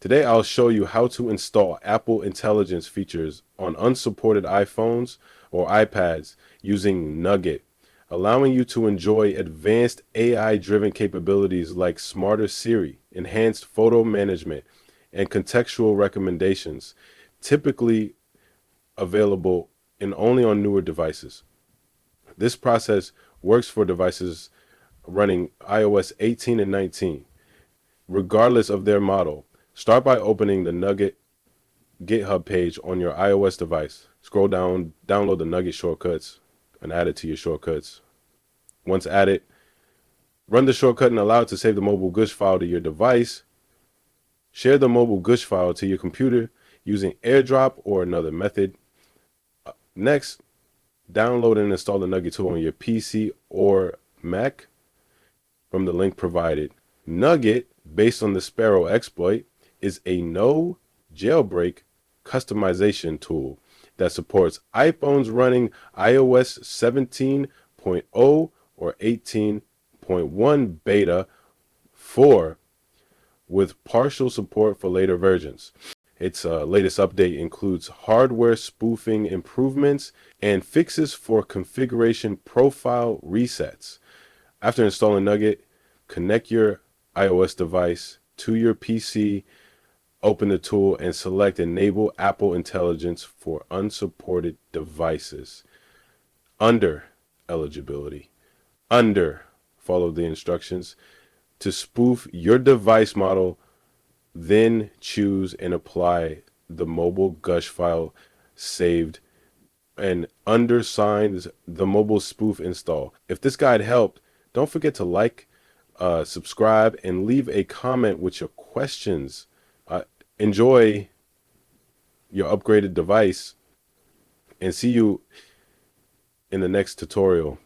Today I'll show you how to install Apple Intelligence features on unsupported iPhones or iPads using Nugget, allowing you to enjoy advanced AI-driven capabilities like smarter Siri, enhanced photo management, and contextual recommendations, typically available only on newer devices. This process works for devices running iOS 18 and 19, regardless of their model. Start by opening the Nugget GitHub page on your iOS device. Scroll down, download the Nugget shortcuts, and add it to your shortcuts. Once added, run the shortcut and allow it to save the mobile gush file to your device. Share the mobile gush file to your computer using AirDrop or another method. Next, download and install the Nugget tool on your PC or Mac from the link provided. Nugget, based on the Sparrow exploit, is a no jailbreak customization tool that supports iPhones running iOS 17.0 or 18.1 beta 4 with partial support for later versions. Its latest update includes hardware spoofing improvements and fixes for configuration profile resets. After installing Nugget, connect your iOS device to your PC, open the tool, and select Enable Apple Intelligence for unsupported devices. Under eligibility. Under follow the instructions. To spoof your device model, then choose and apply the mobile gush file saved, and undersigns the mobile spoof install. If this guide helped, don't forget to like, subscribe, and leave a comment with your questions. Enjoy your upgraded device, and see you in the next tutorial.